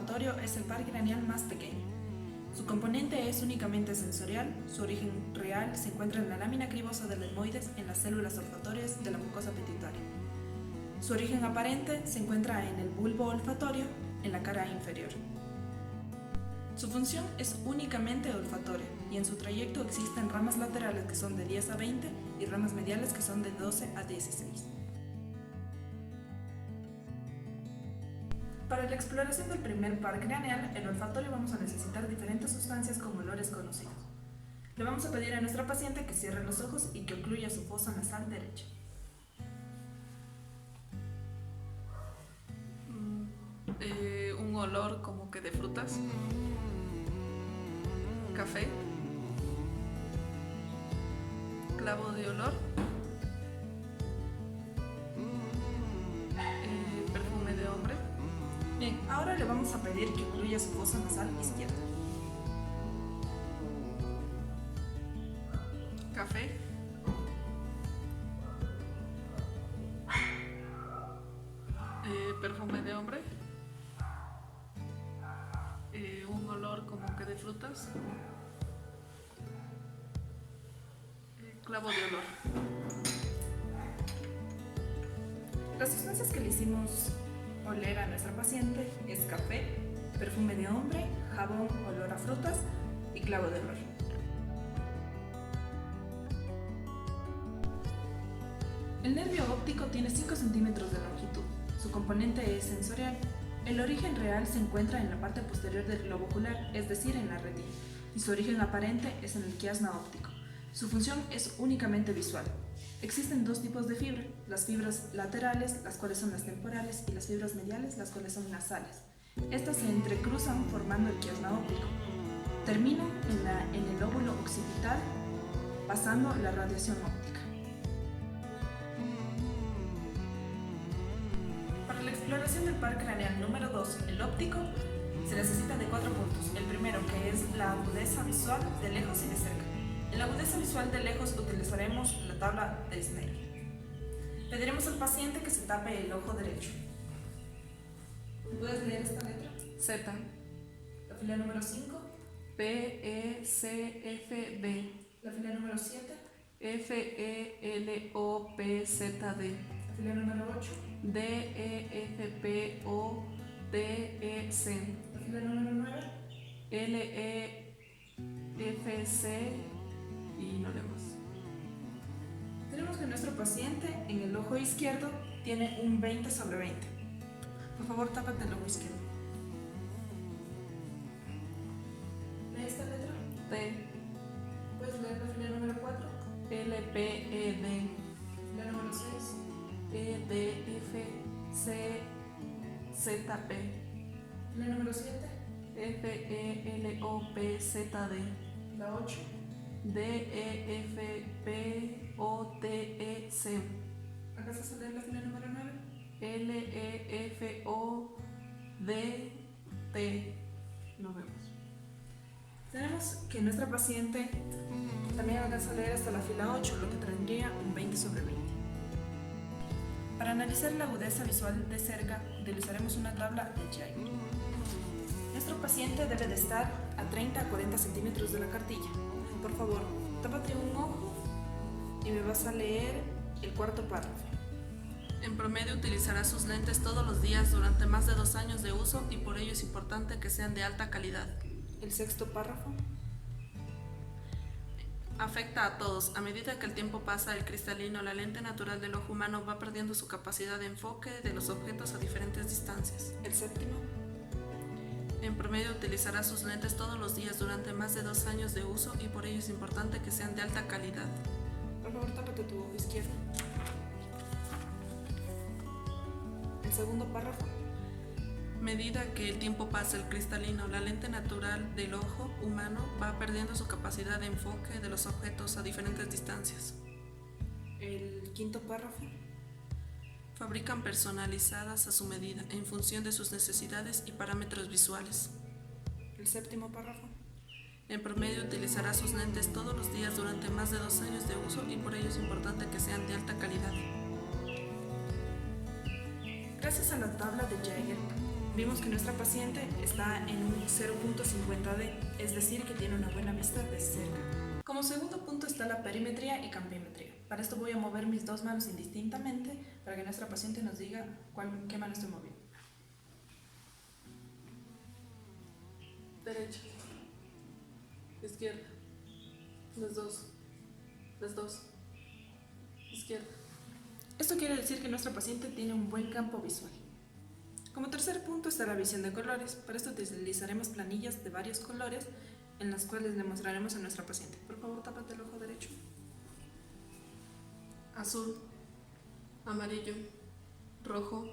olfatorio es el par craneal más pequeño. Su componente es únicamente sensorial, su origen real se encuentra en la lámina cribosa del etmoides en las células olfatorias de la mucosa pituitaria. Su origen aparente se encuentra en el bulbo olfatorio, en la cara inferior. Su función es únicamente olfatoria y en su trayecto existen ramas laterales que son de 10 a 20 y ramas mediales que son de 12 a 16. Para la exploración del primer par craneal, el olfatorio, vamos a necesitar diferentes sustancias con olores conocidos. Le vamos a pedir a nuestra paciente que cierre los ojos y que ocluya su fosa nasal derecha. Un olor como que de frutas, café, clavo de olor, perfume de hombre. Bien, ahora le vamos a pedir que ocluya su fosa nasal izquierda. Café, perfume de hombre, un olor como que de frutas, clavo de olor. Las sustancias que le hicimos oler a nuestra paciente es café, perfume de hombre, jabón, olor a frutas y clavo de olor. El nervio óptico tiene 5 centímetros de longitud. Su componente es sensorial. El origen real se encuentra en la parte posterior del globo ocular, es decir, en la retina, y su origen aparente es en el quiasma óptico. Su función es únicamente visual. Existen dos tipos de fibra, las fibras laterales, las cuales son las temporales, y las fibras mediales, las cuales son nasales. Estas se entrecruzan formando el quiasma óptico. Terminan en el lóbulo occipital, pasando la radiación óptica. Para la exploración del par craneal número 2, el óptico, se necesita de 4 puntos. El primero, que es la agudeza visual de lejos y de cerca. En la agudeza visual de lejos utilizaremos la tabla de Snell. Pediremos al paciente que se tape el ojo derecho. ¿Puedes leer esta letra? Z, La fila número 5, P, E, C, F, B, la fila número 7, F, E, L, O, P, Z, D, la fila número 8, D, E, F, P, O, D, E, C, la fila número 9, L, E, F, C y no leemos. Tenemos que nuestro paciente en el ojo izquierdo tiene un 20/20. Por favor, tápate el ojo izquierdo. ¿Lee esta letra? T, ¿Puedes leer la fila número 4? L, P, E, D, La número 6, E, D, F, C, Z, P, la número 7, F, E, L, O, P, Z, D, la 8, D, E, F, P, O, T, E, C, ¿alcanzas a leer la fila número 9? L, E, F, O, D, T. Nos vemos. Tenemos que nuestra paciente también alcanza a leer hasta la fila 8, lo que tendría un 20/20. Para analizar la agudeza visual de cerca, utilizaremos una tabla de Geiger. Nuestro paciente debe de estar a 30 a 40 centímetros de la cartilla. Por favor, tápate un ojo y me vas a leer el cuarto párrafo. En promedio utilizará sus lentes todos los días durante más de 2 años de uso y por ello es importante que sean de alta calidad. El sexto párrafo. Afecta a todos. A medida que el tiempo pasa, el cristalino, la lente natural del ojo humano, va perdiendo su capacidad de enfoque de los objetos a diferentes distancias. El séptimo. En promedio utilizará sus lentes todos los días durante más de 2 años de uso y por ello es importante que sean de alta calidad. Por favor, tápate tu ojo izquierdo. El segundo párrafo. Medida que el tiempo pasa, el cristalino, la lente natural del ojo humano, va perdiendo su capacidad de enfoque de los objetos a diferentes distancias. El quinto párrafo. Fabrican personalizadas a su medida, en función de sus necesidades y parámetros visuales. El séptimo párrafo. En promedio utilizará sus lentes todos los días durante más de 2 años de uso y por ello es importante que sean de alta calidad. Gracias a la tabla de Geiger, Vimos que nuestra paciente está en un 0.50D, es decir, que tiene una buena vista de cerca. Como segundo punto está la perimetría y campimetría. Para esto voy a mover mis dos manos indistintamente para que nuestra paciente nos diga qué mano estoy moviendo. Derecha, izquierda, las dos, izquierda. Esto quiere decir que nuestra paciente tiene un buen campo visual. Como tercer punto está la visión de colores. Para esto utilizaremos planillas de varios colores en las cuales le mostraremos a nuestra paciente. Por favor, tápate el ojo derecho. Azul, amarillo, rojo,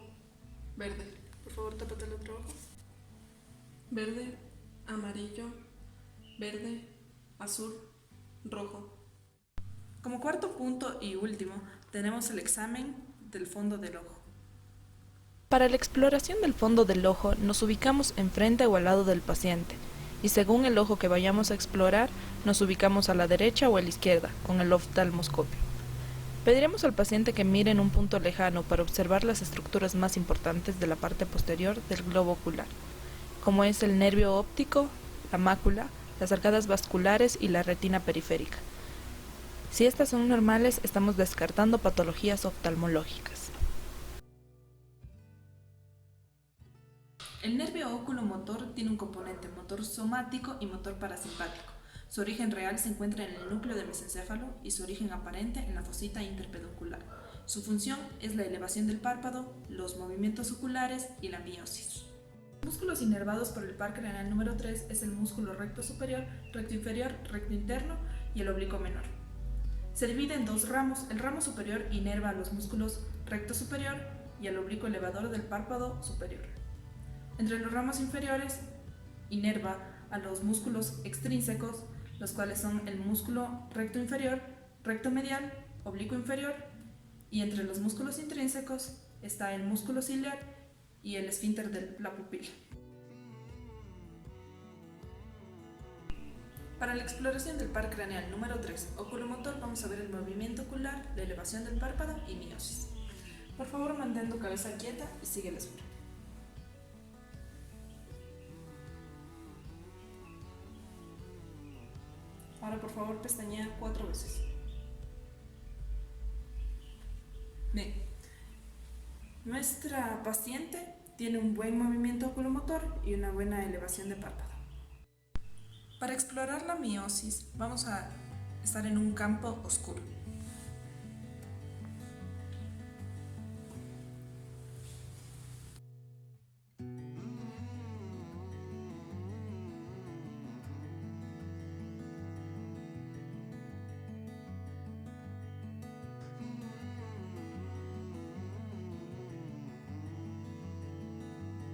verde. Por favor, tápate el otro ojo. Verde, amarillo, verde, azul, rojo. Como cuarto punto y último, tenemos el examen del fondo del ojo. Para la exploración del fondo del ojo nos ubicamos enfrente o al lado del paciente y según el ojo que vayamos a explorar nos ubicamos a la derecha o a la izquierda con el oftalmoscopio. Pediremos al paciente que mire en un punto lejano para observar las estructuras más importantes de la parte posterior del globo ocular, como es el nervio óptico, la mácula, las arcadas vasculares y la retina periférica. Si estas son normales, estamos descartando patologías oftalmológicas. El nervio oculomotor tiene un componente motor somático y motor parasimpático. Su origen real se encuentra en el núcleo del mesencéfalo y su origen aparente en la fosita interpeduncular. Su función es la elevación del párpado, los movimientos oculares y la miosis. Los músculos inervados por el par craneal número 3 es el músculo recto superior, recto inferior, recto interno y el oblicuo menor. Se divide en dos ramos. El ramo superior inerva a los músculos recto superior y al oblicuo elevador del párpado superior. Entre los ramos inferiores inerva a los músculos extrínsecos, los cuales son el músculo recto inferior, recto medial, oblicuo inferior, y entre los músculos intrínsecos está el músculo ciliar y el esfínter de la pupila. Para la exploración del par craneal número 3, oculomotor, vamos a ver el movimiento ocular, la elevación del párpado y miosis. Por favor, mantén tu cabeza quieta y sigue la esfera. Ahora, por favor, pestañea 4 veces. Bien. Nuestra paciente tiene un buen movimiento oculomotor y una buena elevación de párpado. Para explorar la miosis, vamos a estar en un campo oscuro.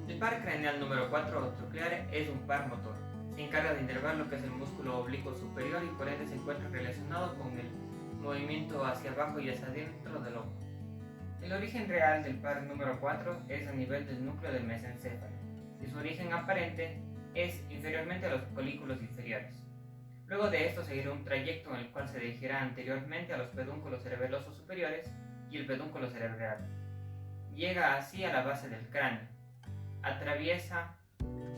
El par craneal número 4 o troclear es un par motor. Se encarga de inervar lo que es el músculo oblicuo superior y por ende se encuentra relacionado con el movimiento hacia abajo y hacia adentro del ojo. El origen real del par número 4 es a nivel del núcleo del mesencéfalo y su origen aparente es inferiormente a los colículos inferiores. Luego de esto seguirá un trayecto en el cual se dirigirá anteriormente a los pedúnculos cerebelosos superiores y el pedúnculo cerebral. Llega así a la base del cráneo. Atraviesa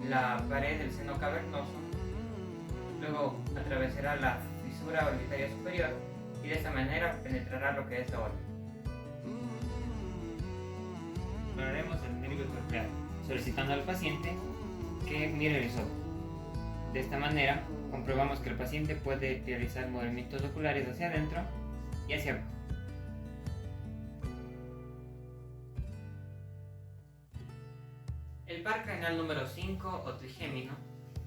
la pared del seno cavernoso, luego atravesará la fisura orbitaria superior y de esta manera penetrará lo que es la órbita. Exploraremos el nervio troclear, solicitando al paciente que mire los ojos. De esta manera comprobamos que el paciente puede realizar movimientos oculares hacia adentro y hacia abajo. El par craneal número 5 o trigémino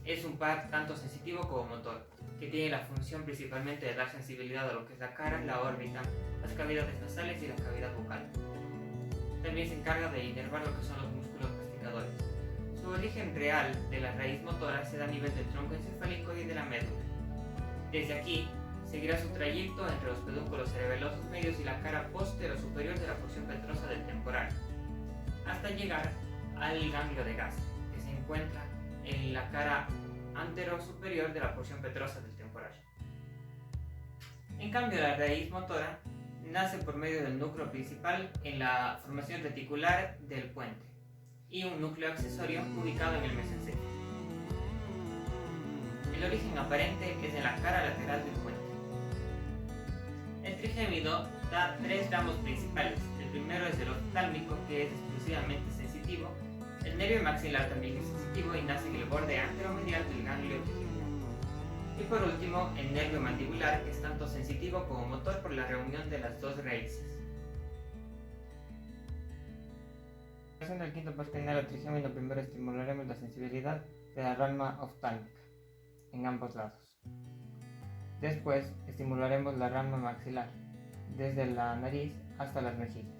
es un par tanto sensitivo como motor, que tiene la función principalmente de dar sensibilidad a lo que es la cara, la órbita, las cavidades nasales y la cavidad bucal. También se encarga de inervar lo que son los músculos masticadores. Su origen real de la raíz motora se da a nivel del tronco encefálico y de la médula. Desde aquí seguirá su trayecto entre los pedúnculos cerebelosos medios y la cara posterior superior de la porción petrosa del temporal, hasta llegar al ganglio de Gaza, que se encuentra en la cara antero-superior de la porción petrosa del temporal. En cambio, la raíz motora nace por medio del núcleo principal en la formación reticular del puente y un núcleo accesorio ubicado en el mesencéfalo. El origen aparente es en la cara lateral del puente. El trigémino da 3 ramos principales. El primero es el oftálmico, que es exclusivamente sensitivo. El nervio maxilar también es sensitivo y nace en el borde anteromedial del ganglio trigeminal. Y por último, el nervio mandibular, que es tanto sensitivo como motor por la reunión de las dos raíces. En el quinto par craneal o trigémino, primero estimularemos la sensibilidad de la rama oftálmica en ambos lados. Después estimularemos la rama maxilar, desde la nariz hasta las mejillas.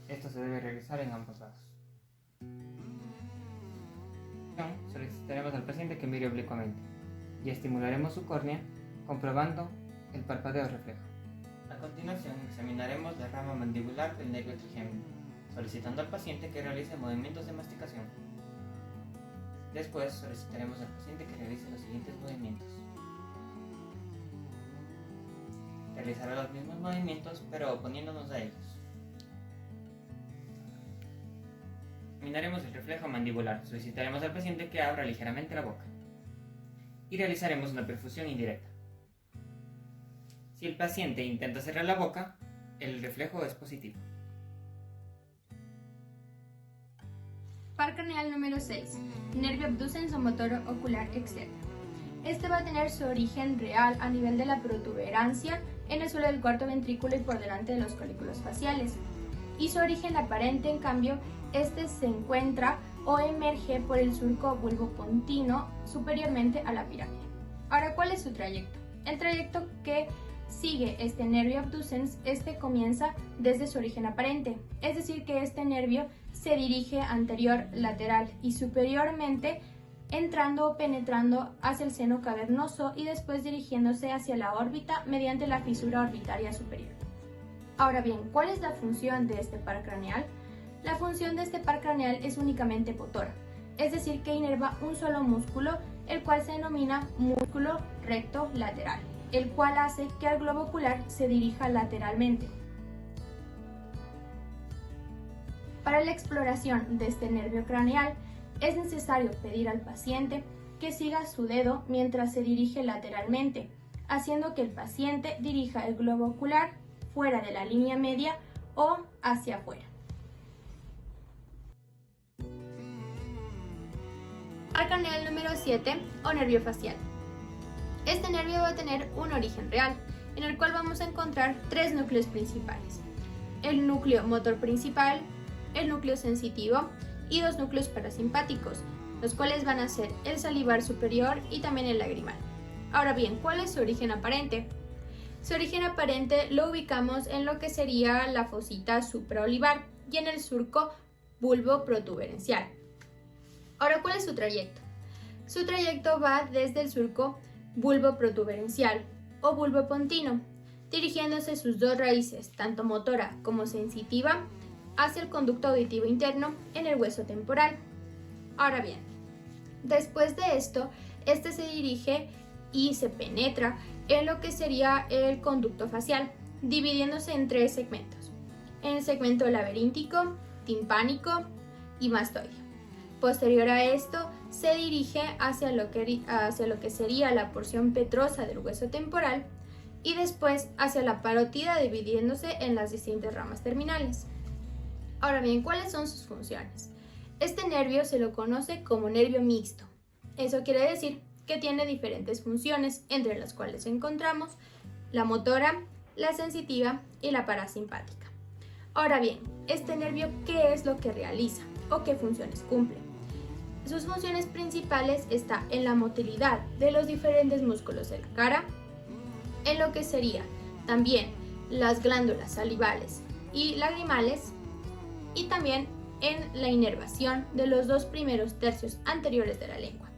Esto se debe realizar en ambos lados. Solicitaremos al paciente que mire oblicuamente y estimularemos su córnea comprobando el parpadeo reflejo. A continuación examinaremos la rama mandibular del nervio trigémino, solicitando al paciente que realice movimientos de masticación. Después solicitaremos al paciente que realice los siguientes movimientos. Realizará los mismos movimientos pero oponiéndonos a ellos. Examinaremos el reflejo mandibular. Solicitaremos al paciente que abra ligeramente la boca. Y realizaremos una perfusión indirecta. Si el paciente intenta cerrar la boca, el reflejo es positivo. Par craneal número 6. Nervio abducens o motor ocular externo. Este va a tener su origen real a nivel de la protuberancia en el suelo del cuarto ventrículo y por delante de los colículos faciales. Y su origen aparente, en cambio, este se encuentra o emerge por el surco bulbopontino superiormente a la pirámide. Ahora, ¿cuál es su trayecto? El trayecto que sigue este nervio abducens, comienza desde su origen aparente, es decir, que este nervio se dirige anterior, lateral y superiormente, entrando o penetrando hacia el seno cavernoso y después dirigiéndose hacia la órbita mediante la fisura orbitaria superior. Ahora bien, ¿cuál es la función de este par craneal? La función de este par craneal es únicamente motora, es decir, que inerva un solo músculo, el cual se denomina músculo recto lateral, el cual hace que el globo ocular se dirija lateralmente. Para la exploración de este nervio craneal, es necesario pedir al paciente que siga su dedo mientras se dirige lateralmente, haciendo que el paciente dirija el globo ocular fuera de la línea media o hacia afuera. Par craneal número 7 o nervio facial. Este nervio va a tener un origen real, en el cual vamos a encontrar 3 núcleos principales: el núcleo motor principal, el núcleo sensitivo y 2 núcleos parasimpáticos, los cuales van a ser el salivar superior y también el lagrimal. Ahora bien, ¿cuál es su origen aparente? Su origen aparente lo ubicamos en lo que sería la fosita supraolivar y en el surco bulbo-protuberencial. Ahora, ¿cuál es su trayecto? Su trayecto va desde el surco bulbo-protuberencial o bulbopontino, dirigiéndose sus 2 raíces, tanto motora como sensitiva, hacia el conducto auditivo interno en el hueso temporal. Ahora bien, después de esto, este se dirige y se penetra en lo que sería el conducto facial, dividiéndose en 3 segmentos: en el segmento laberíntico, timpánico y mastoideo. Posterior a esto, se dirige hacia lo que sería la porción petrosa del hueso temporal y después hacia la parótida, dividiéndose en las distintas ramas terminales. Ahora bien, ¿cuáles son sus funciones? Este nervio se lo conoce como nervio mixto. Eso quiere decir que tiene diferentes funciones, entre las cuales encontramos la motora, la sensitiva y la parasimpática. Ahora bien, este nervio, ¿qué es lo que realiza o qué funciones cumple? Sus funciones principales están en la motilidad de los diferentes músculos de la cara, en lo que sería también las glándulas salivales y lagrimales, y también en la inervación de los 2 primeros tercios anteriores de la lengua.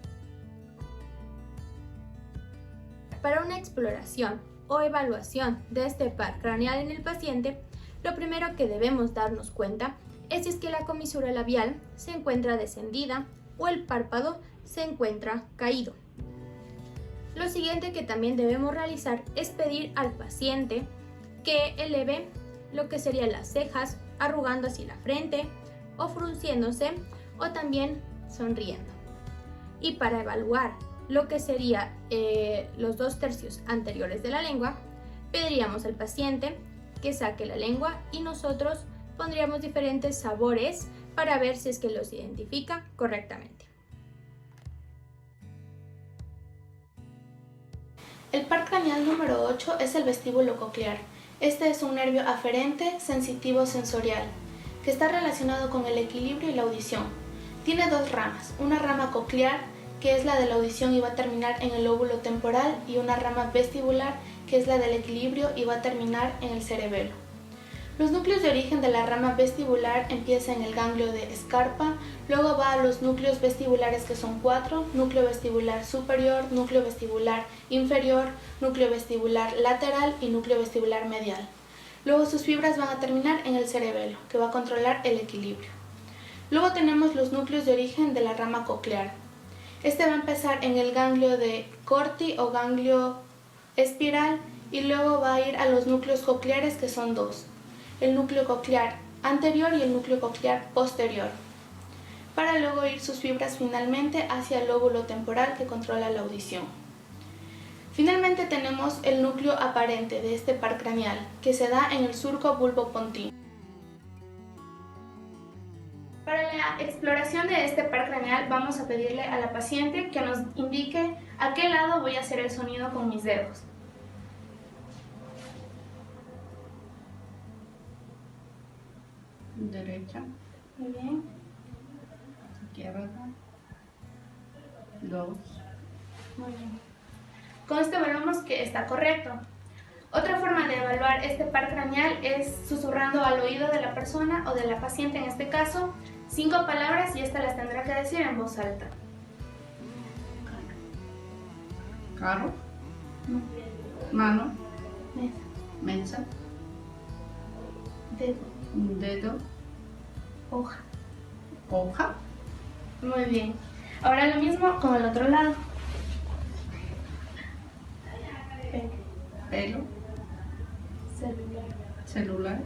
Para una exploración o evaluación de este par craneal en el paciente, lo primero que debemos darnos cuenta es si es que la comisura labial se encuentra descendida o el párpado se encuentra caído. Lo siguiente que también debemos realizar es pedir al paciente que eleve lo que serían las cejas, arrugando hacia la frente o frunciéndose, o también sonriendo. Y para evaluar lo que sería los 2/3 anteriores de la lengua, pediríamos al paciente que saque la lengua y nosotros pondríamos diferentes sabores para ver si es que los identifica correctamente. El par craneal número 8 es el vestíbulo coclear. Este es un nervio aferente sensitivo sensorial que está relacionado con el equilibrio y la audición. Tiene dos ramas, una rama coclear que es la de la audición y va a terminar en el lóbulo temporal, y una rama vestibular que es la del equilibrio y va a terminar en el cerebelo. Los núcleos de origen de la rama vestibular empiezan en el ganglio de Scarpa, luego va a los núcleos vestibulares que son 4, núcleo vestibular superior, núcleo vestibular inferior, núcleo vestibular lateral y núcleo vestibular medial. Luego sus fibras van a terminar en el cerebelo, que va a controlar el equilibrio. Luego tenemos los núcleos de origen de la rama coclear. Este va a empezar en el ganglio de Corti o ganglio espiral y luego va a ir a los núcleos cocleares que son 2. El núcleo coclear anterior y el núcleo coclear posterior, para luego ir sus fibras finalmente hacia el lóbulo temporal que controla la audición. Finalmente tenemos el núcleo aparente de este par craneal, que se da en el surco bulbopontino. Para la exploración de este par craneal vamos a pedirle a la paciente que nos indique a qué lado voy a hacer el sonido con mis dedos. Derecha, Muy bien. izquierda, 2. Muy bien. Con esto veremos que está correcto. Otra forma de evaluar este par craneal es susurrando al oído de la persona o de la paciente, en este caso, 5 palabras y esta las tendrá que decir en voz alta. Carro, mano, Mesa, mesa, dedo, dedo, hoja. hoja, Muy bien. Ahora lo mismo con el otro lado. Pelo, pelo, celular, celular,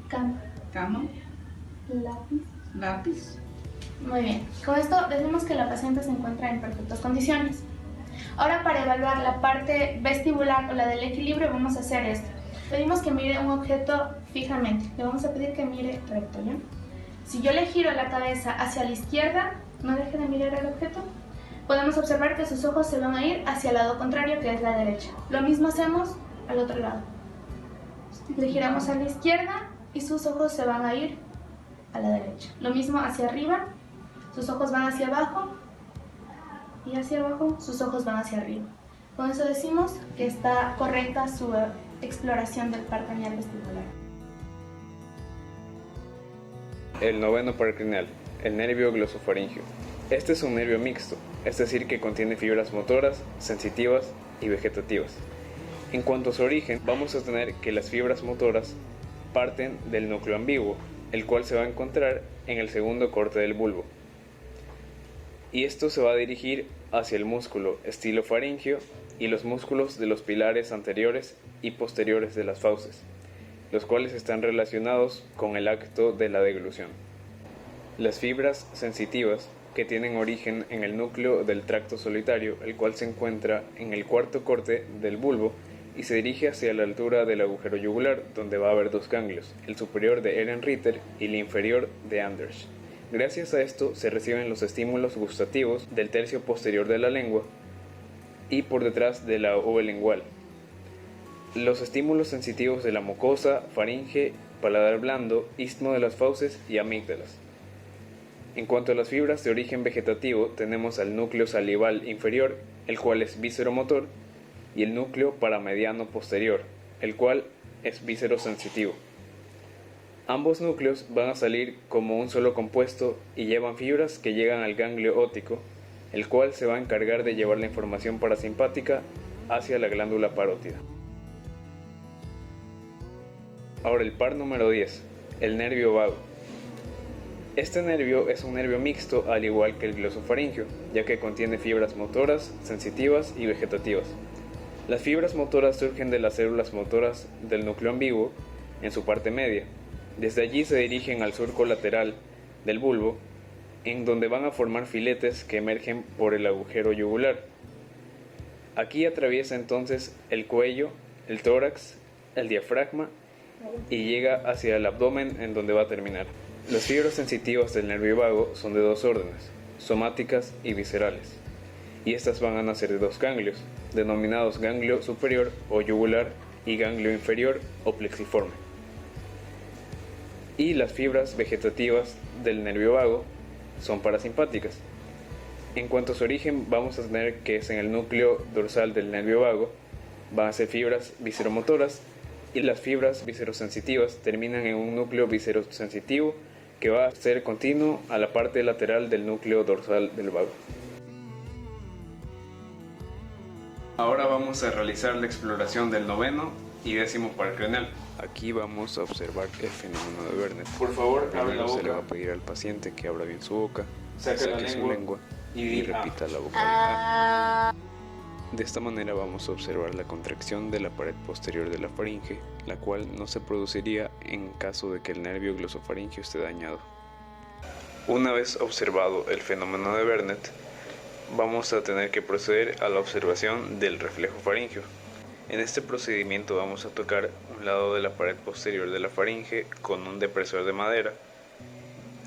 cama, cama, lápiz. lápiz. Muy bien. Con esto decimos que la paciente se encuentra en perfectas condiciones. Ahora, para evaluar la parte vestibular o la del equilibrio, vamos a hacer esto. Pedimos que mire un objeto fijamente. Le vamos a pedir que mire recto, ¿ya? Si yo le giro la cabeza hacia la izquierda, no deje de mirar el objeto, podemos observar que sus ojos se van a ir hacia el lado contrario, que es la derecha. Lo mismo hacemos al otro lado. Le giramos a la izquierda y sus ojos se van a ir a la derecha. Lo mismo hacia arriba, sus ojos van hacia abajo, y hacia abajo sus ojos van hacia arriba. Con eso decimos que está correcta su exploración del par craneal vestibular. El noveno par craneal, el nervio glosofaringeo. Este es un nervio mixto, es decir que contiene fibras motoras, sensitivas y vegetativas. En cuanto a su origen, vamos a tener que las fibras motoras parten del núcleo ambiguo, el cual se va a encontrar en el segundo corte del bulbo. Y esto se va a dirigir hacia el músculo estilofaringeo y los músculos de los pilares anteriores y posteriores de las fauces, los cuales están relacionados con el acto de la deglución. Las fibras sensitivas, que tienen origen en el núcleo del tracto solitario, el cual se encuentra en el cuarto corte del bulbo y se dirige hacia la altura del agujero yugular, donde va a haber 2 ganglios, el superior de Ehrenreiter y el inferior de Anders. Gracias a esto se reciben los estímulos gustativos del tercio posterior de la lengua y por detrás de la ove lingual. Los estímulos sensitivos de la mucosa, faringe, paladar blando, istmo de las fauces y amígdalas. En cuanto a las fibras de origen vegetativo, tenemos al núcleo salival inferior, el cual es vísceromotor, y el núcleo paramediano posterior, el cual es víscerosensitivo. Ambos núcleos van a salir como un solo compuesto y llevan fibras que llegan al ganglio óptico, el cual se va a encargar de llevar la información parasimpática hacia la glándula parótida. Ahora el par número 10, el nervio vago. Este nervio es un nervio mixto al igual que el glosofaringeo, ya que contiene fibras motoras, sensitivas y vegetativas. Las fibras motoras surgen de las células motoras del núcleo ambiguo en su parte media. Desde allí se dirigen al surco lateral del bulbo, en donde van a formar filetes que emergen por el agujero yugular. Aquí atraviesa entonces el cuello, el tórax, el diafragma y llega hacia el abdomen, en donde va a terminar. Las fibras sensitivas del nervio vago son de dos órdenes, somáticas y viscerales, y estas van a nacer de dos ganglios, denominados ganglio superior o yugular y ganglio inferior o plexiforme. Y las fibras vegetativas del nervio vago son parasimpáticas. En cuanto a su origen, vamos a tener que es en el núcleo dorsal del nervio vago, van a ser fibras visceromotoras, y las fibras viscerosensitivas terminan en un núcleo viscerosensitivo que va a ser continuo a la parte lateral del núcleo dorsal del vago. Ahora vamos a realizar la exploración del noveno y décimo par craneal. Aquí vamos a observar el fenómeno de Vernet. Por favor, abre la boca. Se le va a pedir al paciente que abra bien su boca, saque su lengua y repita la vocalidad. De esta manera vamos a observar la contracción de la pared posterior de la faringe, la cual no se produciría en caso de que el nervio glosofaringeo esté dañado. Una vez observado el fenómeno de Vernet, vamos a tener que proceder a la observación del reflejo faríngeo. En este procedimiento vamos a tocar un lado de la pared posterior de la faringe con un depresor de madera,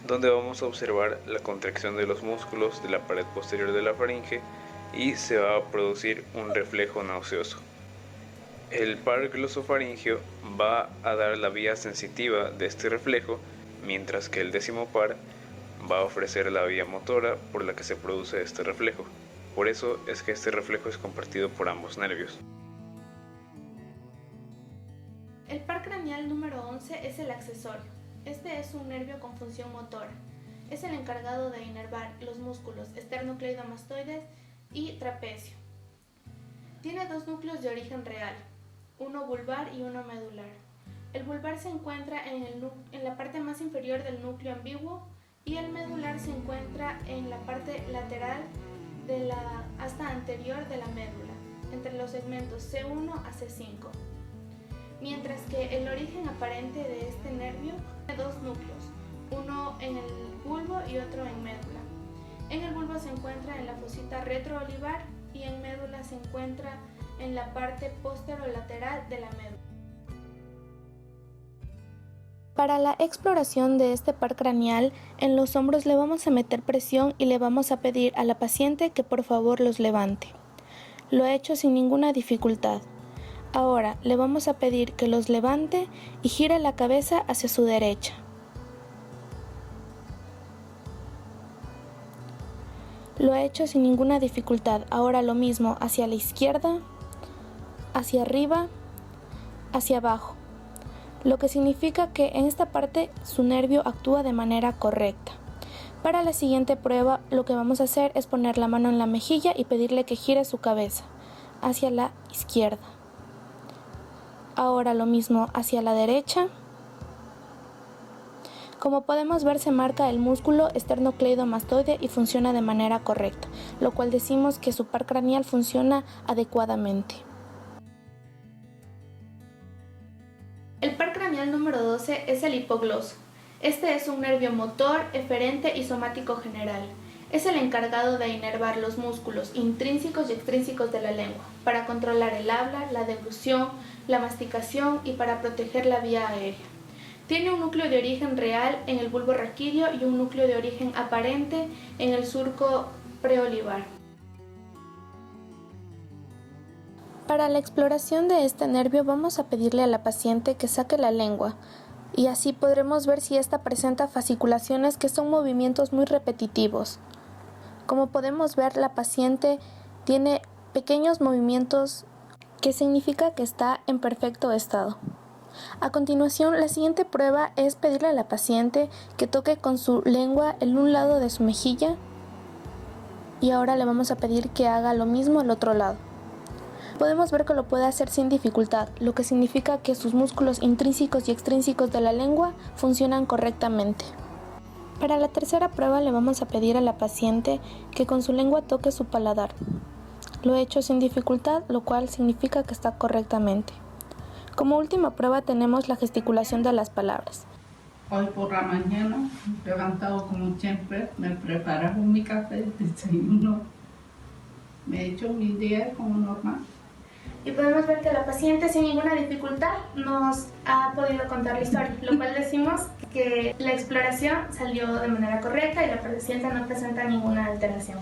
donde vamos a observar la contracción de los músculos de la pared posterior de la faringe y se va a producir un reflejo nauseoso. El par glosofaringeo va a dar la vía sensitiva de este reflejo, mientras que el décimo par va a ofrecer la vía motora por la que se produce este reflejo. Por eso es que este reflejo es compartido por ambos nervios. El par craneal número 11 es el accesorio. Este es un nervio con función motora. Es el encargado de inervar los músculos esternocleidomastoides y trapecio. Tiene dos núcleos de origen real, uno vulvar y uno medular. El vulvar se encuentra en la parte más inferior del núcleo ambiguo y el medular se encuentra en la parte lateral de la asta anterior de la médula, entre los segmentos C1 a C5. Mientras que el origen aparente de este nervio tiene dos núcleos, uno en el bulbo y otro en médula. En el bulbo se encuentra en la fosita retroolivar y en médula se encuentra en la parte posterolateral de la médula. Para la exploración de este par craneal, en los hombros le vamos a meter presión y le vamos a pedir a la paciente que por favor los levante. Lo he hecho sin ninguna dificultad. Ahora le vamos a pedir que los levante y gire la cabeza hacia su derecha. Lo he hecho sin ninguna dificultad. Ahora lo mismo hacia la izquierda, hacia arriba, hacia abajo. Lo que significa que en esta parte su nervio actúa de manera correcta. Para la siguiente prueba lo que vamos a hacer es poner la mano en la mejilla y pedirle que gire su cabeza hacia la izquierda. Ahora lo mismo hacia la derecha. Como podemos ver, se marca el músculo esternocleidomastoide y funciona de manera correcta, lo cual decimos que su par craneal funciona adecuadamente. El par craneal número 12 es el hipogloso. Este es un nervio motor, eferente y somático general. Es el encargado de inervar los músculos intrínsecos y extrínsecos de la lengua, para controlar el habla, la deglución, la masticación y para proteger la vía aérea. Tiene un núcleo de origen real en el bulbo raquídeo y un núcleo de origen aparente en el surco preolivar. Para la exploración de este nervio vamos a pedirle a la paciente que saque la lengua y así podremos ver si ésta presenta fasciculaciones, que son movimientos muy repetitivos. Como podemos ver, la paciente tiene pequeños movimientos, que significa que está en perfecto estado. A continuación, la siguiente prueba es pedirle a la paciente que toque con su lengua en un lado de su mejilla y ahora le vamos a pedir que haga lo mismo al otro lado. Podemos ver que lo puede hacer sin dificultad, lo que significa que sus músculos intrínsecos y extrínsecos de la lengua funcionan correctamente. Para la tercera prueba le vamos a pedir a la paciente que con su lengua toque su paladar. Lo he hecho sin dificultad, lo cual significa que está correctamente. Como última prueba tenemos la gesticulación de las palabras. Hoy por la mañana, levantado como siempre, me preparo mi café, desayuno, me echo mi día como normal. Y podemos ver que la paciente sin ninguna dificultad nos ha podido contar la historia, lo cual decimos que la exploración salió de manera correcta y la paciente no presenta ninguna alteración.